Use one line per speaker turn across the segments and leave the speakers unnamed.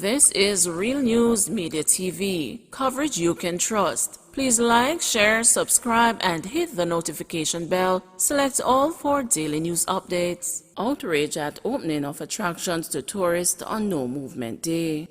This is Real News Media TV, coverage you can trust. Please like, share, subscribe, and hit the notification bell. Select all for daily news updates. Outrage at opening of attractions to tourists on No Movement Day.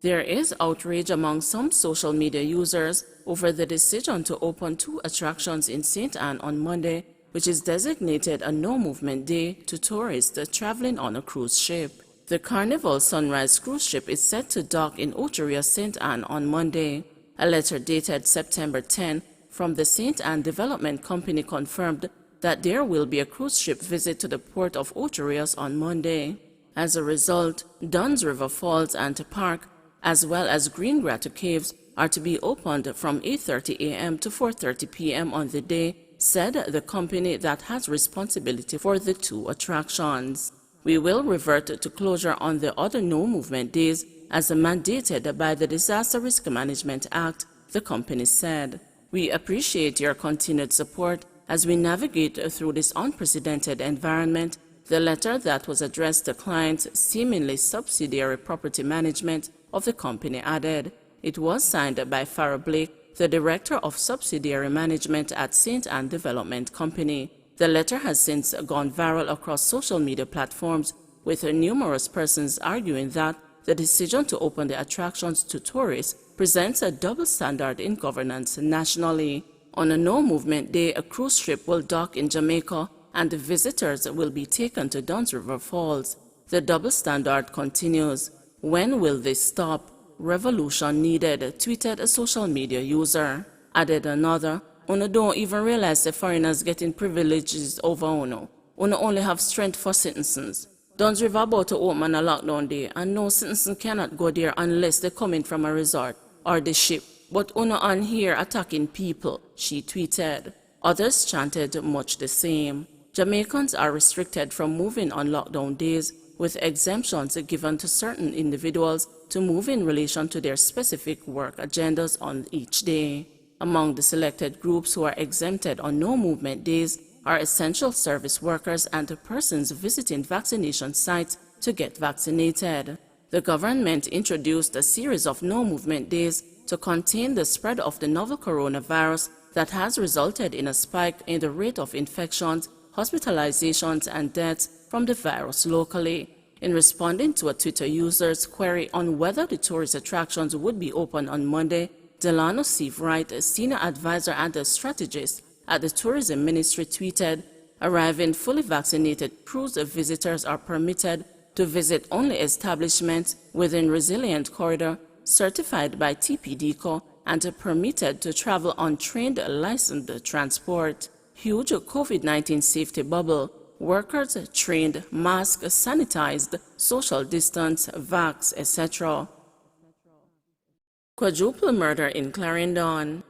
There is outrage among some social media users over the decision to open 2 attractions in St. Anne on Monday, which is designated a No Movement Day to tourists traveling on a cruise ship. The Carnival Sunrise cruise ship is set to dock in Oteria, St. Anne on Monday. A letter dated September 10 from the St. Anne Development Company confirmed that there will be a cruise ship visit to the port of Oterias on Monday. As a result, Dunn's River Falls and Park, as well as Green Grotto Caves, are to be opened from 8:30 a.m. to 4:30 p.m. on the day, said the company that has responsibility for the 2 attractions. We will revert to closure on the other No Movement days as mandated by the Disaster Risk Management Act, the company said. We appreciate your continued support as we navigate through this unprecedented environment, the letter that was addressed to clients, seemingly subsidiary property management of the company added. It was signed by Farrah Blake, the Director of Subsidiary Management at St. Anne Development Company. The letter has since gone viral across social media platforms, with numerous persons arguing that the decision to open the attractions to tourists presents a double standard in governance nationally. On a No Movement Day, a cruise ship will dock in Jamaica and the visitors will be taken to Dunn's River Falls. The double standard continues. When will this stop? Revolution needed, tweeted a social media user. Added another, Uno don't even realize the foreigners getting privileges over Uno. Uno only have strength for citizens. Dunn's River about to open on a lockdown day, and no citizen cannot go there unless they come in from a resort or the ship. But Uno on here attacking people, she tweeted. Others chanted much the same. Jamaicans are restricted from moving on lockdown days, with exemptions given to certain individuals to move in relation to their specific work agendas on each day. Among the selected groups who are exempted on No Movement days are essential service workers and persons visiting vaccination sites to get vaccinated. The government introduced a series of No Movement days to contain the spread of the novel coronavirus that has resulted in a spike in the rate of infections, hospitalizations, and deaths from the virus locally. In responding to a Twitter user's query on whether the tourist attractions would be open on Monday, Delano Wright, a senior advisor and a strategist at the Tourism Ministry, tweeted, "Arriving fully vaccinated cruise visitors are permitted to visit only establishments within Resilient Corridor, certified by TPDCO, and permitted to travel on trained licensed transport. Huge COVID-19 safety bubble. Workers trained, masked, sanitized, social distance, vax, etc." Quadruple murder in Clarendon.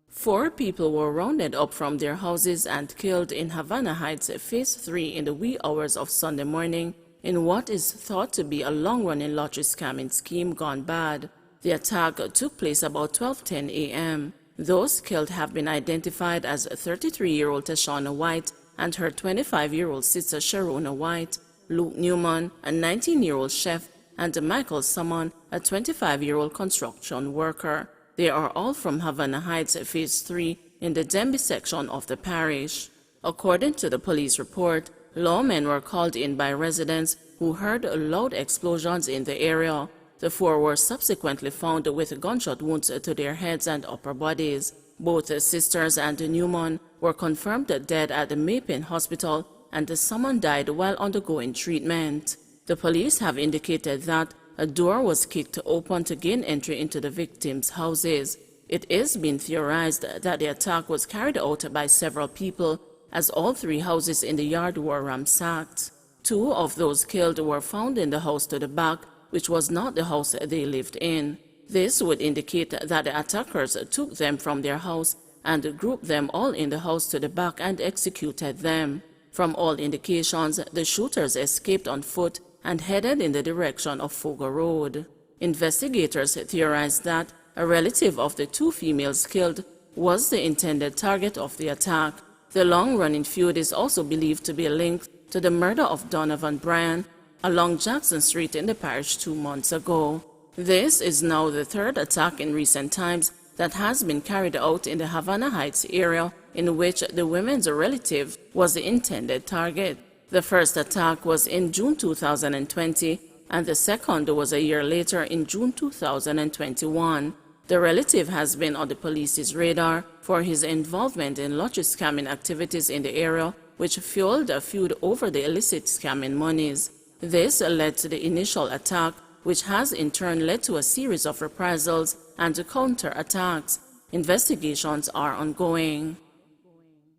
4 people were rounded up from their houses and killed in Havana Heights, Phase 3 in the wee hours of Sunday morning in what is thought to be a long-running lottery scamming scheme gone bad. The attack took place about 12:10 a.m. Those killed have been identified as 33-year-old Tashana White and her 25-year-old sister Sharona White, Luke Newman, a 19-year-old chef, and Michael Summon, a 25-year-old construction worker. They are all from Havana Heights, Phase 3, in the Denby section of the parish. According to the police report, lawmen were called in by residents who heard loud explosions in the area. The 4 were subsequently found with gunshot wounds to their heads and upper bodies. Both the sisters and Newman were confirmed dead at the Maypin Hospital, and the Summon died while undergoing treatment. The police have indicated that a door was kicked open to gain entry into the victims' houses. It is being theorized that the attack was carried out by several people, as all 3 houses in the yard were ransacked. 2 of those killed were found in the house to the back, which was not the house they lived in. This would indicate that the attackers took them from their house and grouped them all in the house to the back and executed them. From all indications, the shooters escaped on foot and headed in the direction of Fogo Road. Investigators theorized that a relative of the 2 females killed was the intended target of the attack. The long-running feud is also believed to be linked to the murder of Donovan Bryan, along Jackson Street in the parish 2 months ago. This is now the third attack in recent times that has been carried out in the Havana Heights area in which the woman's relative was the intended target. The first attack was in June 2020 and the second was a year later in June 2021. The relative has been on the police's radar for his involvement in lottery scamming activities in the area, which fueled a feud over the illicit scamming monies. This led to the initial attack, which has in turn led to a series of reprisals and counter-attacks. Investigations are ongoing.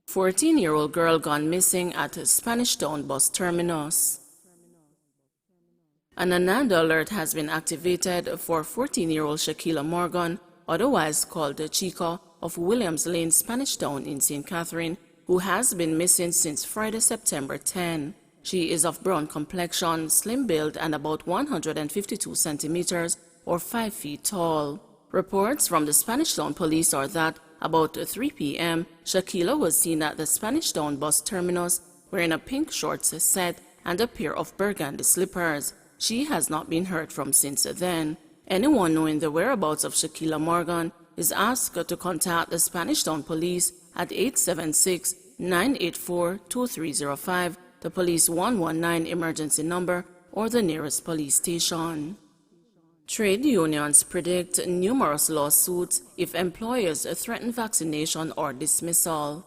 14-year-old girl gone missing at Spanish Town bus terminus. An Ananda alert has been activated for 14-year-old Shakila Morgan, otherwise called Chica, of Williams Lane, Spanish Town in St. Catherine, who has been missing since Friday, September 10. She is of brown complexion, slim build, and about 152 centimeters or 5 feet tall. Reports from the Spanish Town police are that about 3 p.m., Shakila was seen at the Spanish Town bus terminus wearing a pink shorts set and a pair of burgundy slippers. She has not been heard from since then. Anyone knowing the whereabouts of Shakila Morgan is asked to contact the Spanish Town Police at 876-984-2305, the Police 119 emergency number, or the nearest police station. Trade unions predict numerous lawsuits if employers threaten vaccination or dismissal.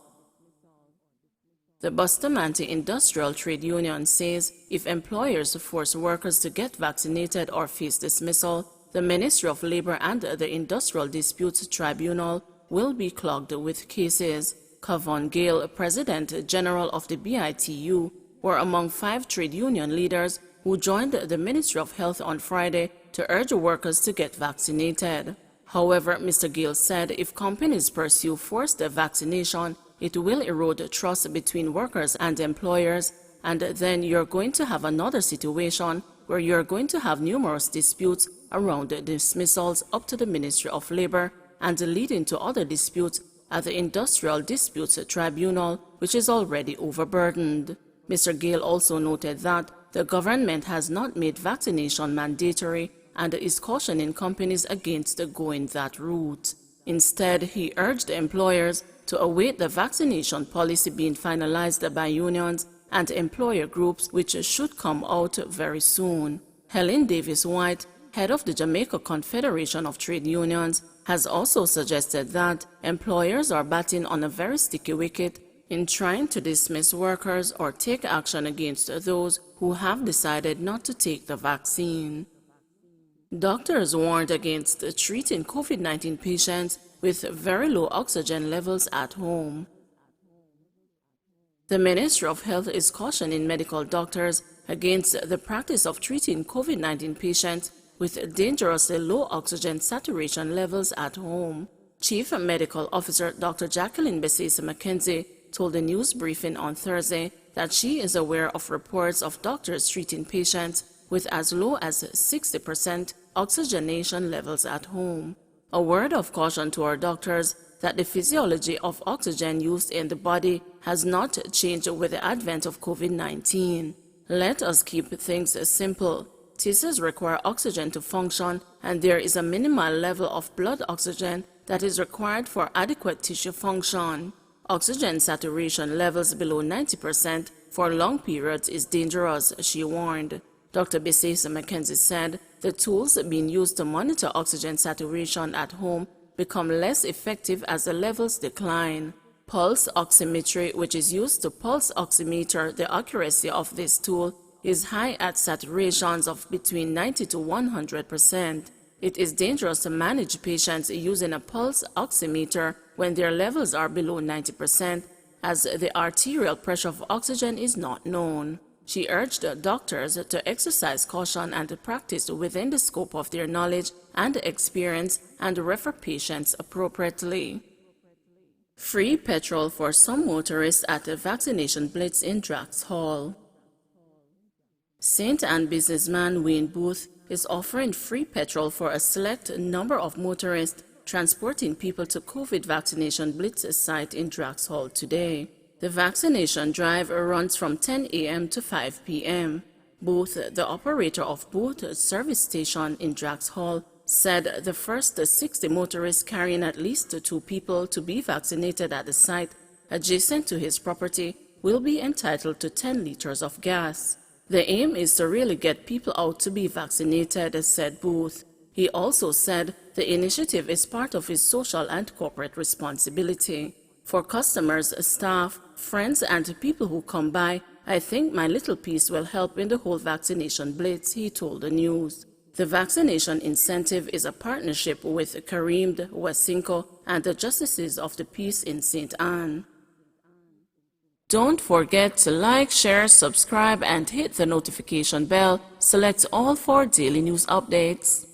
The Bustamante Industrial Trade Union says if employers force workers to get vaccinated or face dismissal, the Ministry of Labor and the Industrial Disputes Tribunal will be clogged with cases. Kavon Gale, President General of the BITU, were among 5 trade union leaders who joined the Ministry of Health on Friday to urge workers to get vaccinated. However, Mr. Gale said if companies pursue forced vaccination, it will erode trust between workers and employers, and then you're going to have another situation where you're going to have numerous disputes around dismissals up to the Ministry of Labor and leading to other disputes at the Industrial Disputes Tribunal, which is already overburdened. Mr. Gale also noted that the government has not made vaccination mandatory and is cautioning companies against going that route. Instead, he urged employers to await the vaccination policy being finalized by unions and employer groups, which should come out very soon. Helen Davis White, head of the Jamaica Confederation of Trade Unions, has also suggested that employers are batting on a very sticky wicket in trying to dismiss workers or take action against those who have decided not to take the vaccine. Doctors warned against treating COVID-19 patients with very low oxygen levels at home. The Ministry of Health is cautioning medical doctors against the practice of treating COVID-19 patients with dangerously low oxygen saturation levels at home. Chief Medical Officer Dr. Jacqueline Besesa McKenzie told the news briefing on Thursday that she is aware of reports of doctors treating patients with as low as 60% oxygenation levels at home. A word of caution to our doctors that the physiology of oxygen used in the body has not changed with the advent of COVID-19. Let us keep things simple. Tissues require oxygen to function, and there is a minimal level of blood oxygen that is required for adequate tissue function. Oxygen saturation levels below 90% for long periods is dangerous, she warned. Dr. Besesa McKenzie said the tools being used to monitor oxygen saturation at home become less effective as the levels decline. Pulse oximetry, which is used to pulse oximeter the accuracy of this tool, is high at saturations of between 90 to 100%. It is dangerous to manage patients using a pulse oximeter when their levels are below 90%, as the arterial pressure of oxygen is not known. She urged doctors to exercise caution and to practice within the scope of their knowledge and experience and refer patients appropriately. Free petrol for some motorists at a vaccination blitz in Drax Hall. St. Anne businessman Wayne Booth is offering free petrol for a select number of motorists transporting people to COVID vaccination blitz site in Drax Hall today. The vaccination drive runs from 10 a.m. to 5 p.m. Booth, the operator of Booth service station in Drax Hall, said the first 60 motorists carrying at least 2 people to be vaccinated at the site adjacent to his property will be entitled to 10 liters of gas. The aim is to really get people out to be vaccinated, said Booth. He also said the initiative is part of his social and corporate responsibility. For customers, staff, friends, and people who come by, I think my little piece will help in the whole vaccination blitz, he told the news. The vaccination incentive is a partnership with Kareem, Wesinko, and the Justices of the Peace in St. Anne. Don't forget to like, share, subscribe, and hit the notification bell. Select all for daily news updates.